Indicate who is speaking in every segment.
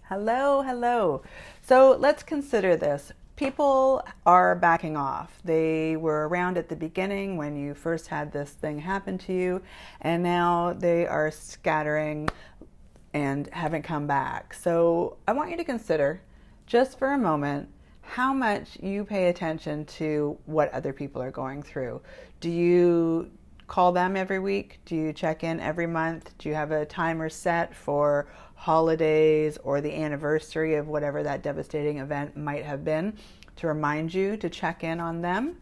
Speaker 1: Hello, hello. So let's consider this. People are backing off. They were around at the beginning when you first had this thing happen to you, and now they are scattering and haven't come back. So I want you to consider, just for a moment, how much you pay attention to what other people are going through. Do you call them every week? Do you check in every month? Do you have a timer set for holidays or the anniversary of whatever that devastating event might have been to remind you to check in on them?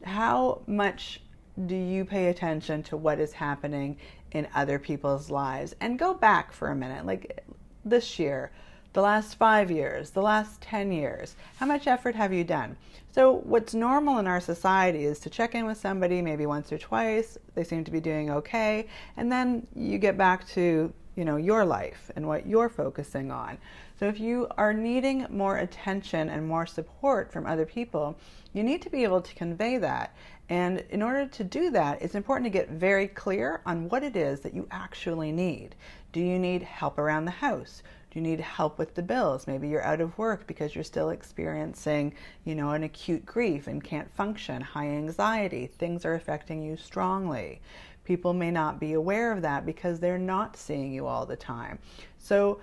Speaker 1: How much do you pay attention to what is happening in other people's lives? And go back for a minute, like this year, the last 5 years, the last 10 years. How much effort have you done? So what's normal in our society is to check in with somebody maybe once or twice. They seem to be doing okay. And then you get back to, your life and what you're focusing on. So if you are needing more attention and more support from other people, you need to be able to convey that. And in order to do that, it's important to get very clear on what it is that you actually need. Do you need help around the house? Do you need help with the bills? Maybe you're out of work because you're still experiencing, an acute grief and can't function, high anxiety, things are affecting you strongly. People may not be aware of that because they're not seeing you all the time. So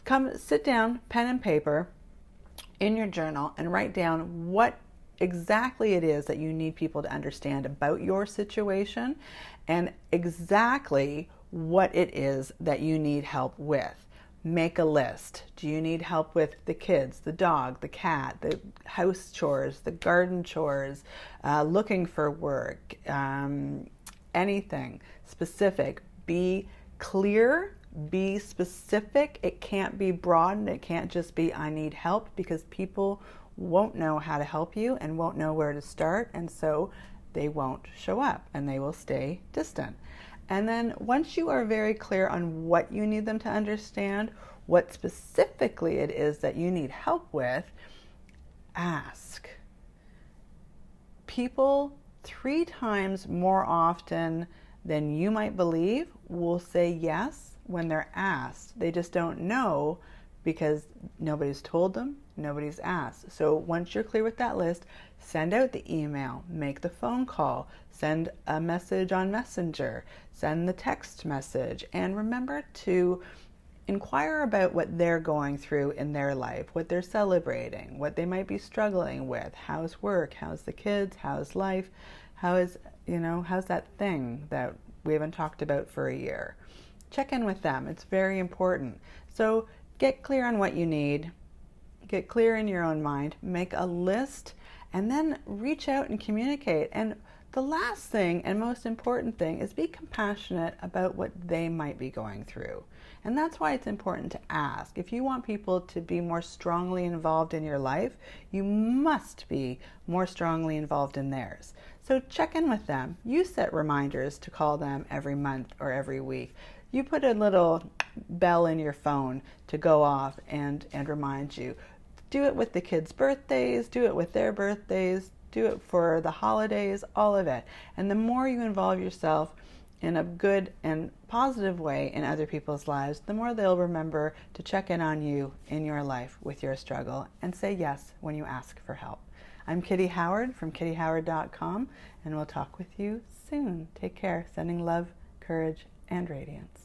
Speaker 1: come sit down, pen and paper, in your journal and write down what exactly it is that you need people to understand about your situation and exactly what it is that you need help with. Make a list. Do you need help with the kids, the dog, the cat, the house chores, the garden chores, looking for work, anything specific? Be clear, be specific. It can't be broad and it can't just be I need help, because people won't know how to help you and won't know where to start, and so they won't show up and they will stay distant. And then once you are very clear on what you need them to understand, what specifically it is that you need help with, ask. People 3 times more often than you might believe will say yes when they're asked. They just don't know because nobody's told them, nobody's asked. So once you're clear with that list, send out the email, make the phone call, send a message on Messenger, send the text message, and remember to inquire about what they're going through in their life, what they're celebrating, what they might be struggling with. How's work? How's the kids? How's life? How's that thing that we haven't talked about for a year? Check in with them. It's very important. So get clear on what you need. Get clear in your own mind. Make a list and then reach out and communicate. And the last thing and most important thing is be compassionate about what they might be going through. And that's why it's important to ask. If you want people to be more strongly involved in your life, you must be more strongly involved in theirs. So check in with them. You set reminders to call them every month or every week. You put a little bell in your phone to go off and remind you. Do it with the kids' birthdays, do it with their birthdays, do it for the holidays, all of it. And the more you involve yourself in a good and positive way in other people's lives, the more they'll remember to check in on you in your life with your struggle and say yes when you ask for help. I'm Kitty Howard from kittyhoward.com, and we'll talk with you soon. Take care. Sending love, courage, and radiance.